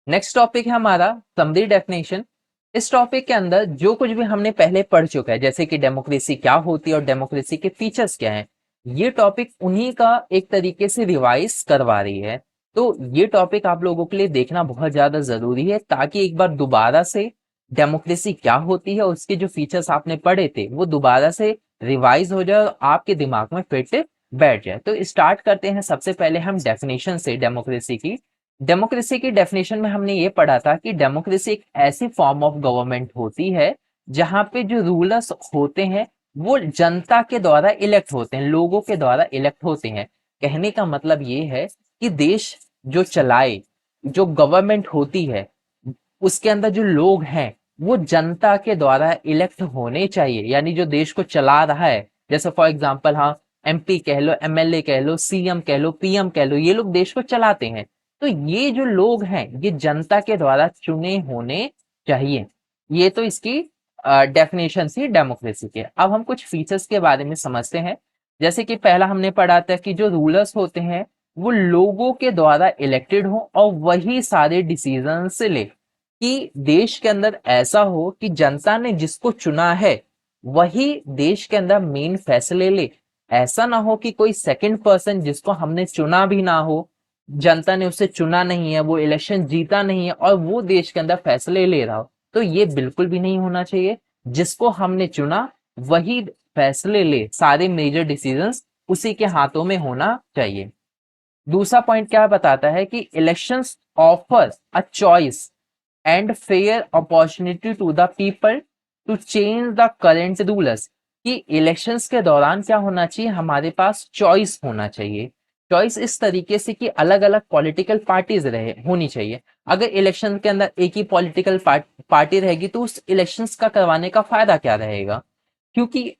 Next topic है हमारा summary definition. इस टॉपिक के अंदर जो कुछ भी हमने पहले पढ़ चुका है, जैसे कि डेमोक्रेसी क्या होती है और डेमोक्रेसी के फीचर्स क्या हैं, ये टॉपिक उन्हीं का एक तरीके से रिवाइज करवा रही है। तो ये टॉपिक आप लोगों के लिए देखना बहुत ज्यादा जरूरी है, ताकि एक बार दोबारा से डेमोक्रेसी क्या होती है और उसके जो फीचर्स आपने पढ़े थे वो दोबारा से रिवाइज हो जाए और आपके दिमाग में फिट बैठ जाए। तो स्टार्ट करते हैं सबसे पहले हम डेफिनेशन से डेमोक्रेसी की। डेमोक्रेसी की डेफिनेशन में हमने ये पढ़ा था कि डेमोक्रेसी एक ऐसी फॉर्म ऑफ गवर्नमेंट होती है जहां पे जो रूलर्स होते हैं वो जनता के द्वारा इलेक्ट होते हैं, लोगों के द्वारा इलेक्ट होते हैं। कहने का मतलब ये है कि देश जो चलाए, जो गवर्नमेंट होती है, उसके अंदर जो लोग हैं वो जनता के द्वारा इलेक्ट होने चाहिए। यानी जो देश को चला रहा है, जैसे फॉर एग्जांपल, हाँ, एमपी कह लो, एमएलए कह लो, सीएम कह लो, पीएम कह लो, ये लोग देश को चलाते हैं। तो ये जो लोग हैं ये जनता के द्वारा चुने होने चाहिए। ये तो इसकी डेफिनेशन थी डेमोक्रेसी के। अब हम कुछ फीचर्स के बारे में समझते हैं। जैसे कि पहला हमने पढ़ा था कि जो रूलर्स होते हैं वो लोगों के द्वारा इलेक्टेड हो और वही सारे डिसीजन से ले, कि देश के अंदर ऐसा हो कि जनता ने जिसको चुना है वही देश के अंदर मेन फैसले ले। ऐसा ना हो कि कोई सेकंड पर्सन जिसको हमने चुना भी ना हो, जनता ने उसे चुना नहीं है, वो इलेक्शन जीता नहीं है और वो देश के अंदर फैसले ले रहा हो। तो ये बिल्कुल भी नहीं होना चाहिए। जिसको हमने चुना वही फैसले ले, सारे मेजर डिसीजंस उसी के हाथों में होना चाहिए। दूसरा पॉइंट क्या बताता है कि elections offer a choice and fair opportunity to the people to change the current rulers. कि इलेक्शंस के दौरान क्या होना चाहिए, हमारे पास चॉइस होना चाहिए। चॉइस इस तरीके से कि अलग अलग पॉलिटिकल पार्टीज रहे होनी चाहिए। अगर इलेक्शन के अंदर एक ही पॉलिटिकल पार्टी रहेगी तो उस इलेक्शंस का करवाने का फायदा क्या रहेगा? क्योंकि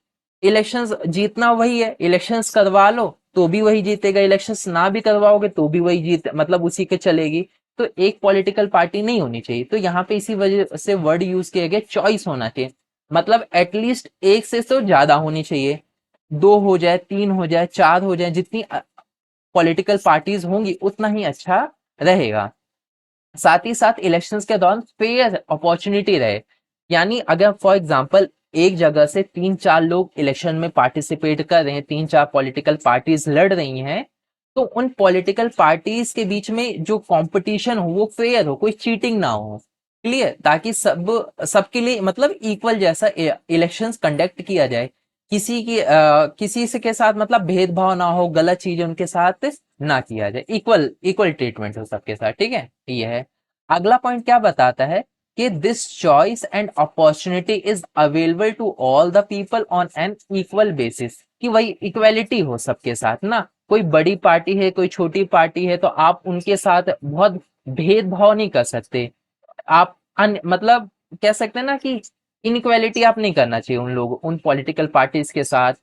इलेक्शंस जीतना वही है, इलेक्शंस करवा लो तो भी वही जीतेगा, इलेक्शंस ना भी करवाओगे तो भी वही जीत, मतलब उसी के चलेगी। तो एक पॉलिटिकल पार्टी नहीं होनी चाहिए। तो यहाँ पे इसी वजह से वर्ड यूज किया गया चॉइस होना चाहिए। मतलब एटलीस्ट एक से तो ज्यादा होनी चाहिए, दो हो जाए, तीन हो जाए, चार हो जाए, जितनी पॉलिटिकल पार्टीज होंगी उतना ही अच्छा रहेगा। साथ ही साथ इलेक्शंस के दौरान फेयर अपॉर्चुनिटी रहे। यानी अगर फॉर एग्जांपल एक जगह से तीन चार लोग इलेक्शन में पार्टिसिपेट कर रहे हैं, तीन चार पॉलिटिकल पार्टीज लड़ रही हैं, तो उन पॉलिटिकल पार्टीज के बीच में जो कंपटीशन हो वो फेयर हो, कोई चीटिंग ना हो। क्लियर? ताकि सबके लिए मतलब इक्वल जैसा इलेक्शंस कंडक्ट किया जाए। किसी से के साथ मतलब भेदभाव ना हो, गलत चीज उनके साथ ना किया जाए, इक्वल इक्वल ट्रीटमेंट हो सबके साथ। ठीक है, ये है। अगला पॉइंट क्या बताता है कि this choice and opportunity is available to all the people on an equal basis. कि वही इक्वेलिटी हो सबके साथ ना, कोई बड़ी पार्टी है, कोई छोटी पार्टी है, तो आप उनके साथ बहुत भेदभाव नहीं कर सकते। आप मतलब कह सकते हैं ना कि इनइक्वालिटी आप नहीं करना चाहिए उन पॉलिटिकल पार्टीज के साथ।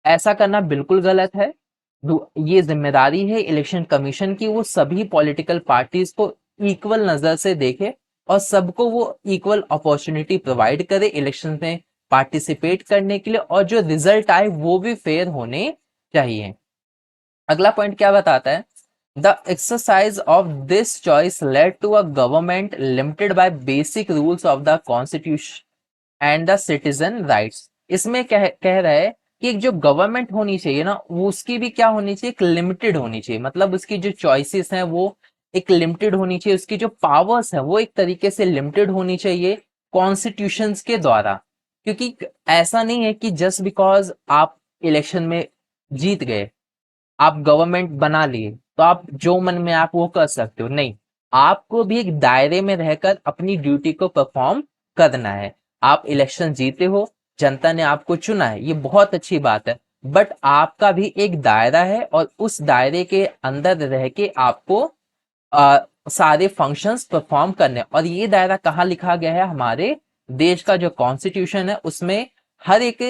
ऐसा करना बिल्कुल गलत है। ये जिम्मेदारी है इलेक्शन कमीशन की, वो सभी पॉलिटिकल पार्टीज को इक्वल नजर से देखे और सबको वो इक्वल अपॉर्चुनिटी प्रोवाइड करे इलेक्शन में पार्टिसिपेट करने के लिए, और जो रिजल्ट आए वो भी फेयर होने चाहिए। अगला पॉइंट क्या बताता है, the exercise of this choice led to a government limited by basic rules of the constitution and the citizen rights. इसमें कह रहा है कि एक जो गवर्नमेंट होनी चाहिए ना, वो उसकी भी क्या होनी चाहिए, एक लिमिटेड होनी चाहिए। मतलब उसकी जो चॉइसेस हैं वो एक लिमिटेड होनी चाहिए, उसकी जो पावर्स है वो एक तरीके से लिमिटेड होनी चाहिए कॉन्स्टिट्यूशंस के द्वारा। क्योंकि ऐसा नहीं है कि जस्ट बिकॉज आप इलेक्शन में जीत गए, आप गवर्नमेंट बना लिए, तो आप जो मन में आप वो कर सकते हो, नहीं। आपको भी एक दायरे में रहकर अपनी ड्यूटी को परफॉर्म करना है। आप इलेक्शन जीते हो, जनता ने आपको चुना है, ये बहुत अच्छी बात है। बट आपका भी एक दायरा है और उस दायरे के अंदर रह के आपको आ, सारे फंक्शंस परफॉर्म करने हैं। और ये दायरा कहाँ लिखा गया है, हमारे देश का जो कॉन्स्टिट्यूशन है उसमें हर एक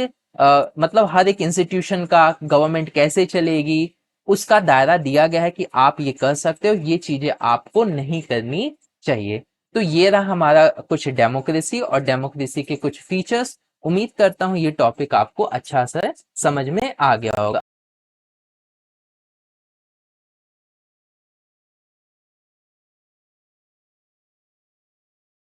मतलब हर एक इंस्टीट्यूशन का गवर्नमेंट कैसे चलेगी उसका दायरा दिया गया है कि आप ये कर सकते हो, ये चीजें आपको नहीं करनी चाहिए। तो ये रहा हमारा कुछ डेमोक्रेसी और डेमोक्रेसी के कुछ फीचर्स। उम्मीद करता हूँ ये टॉपिक आपको अच्छा से समझ में आ गया होगा।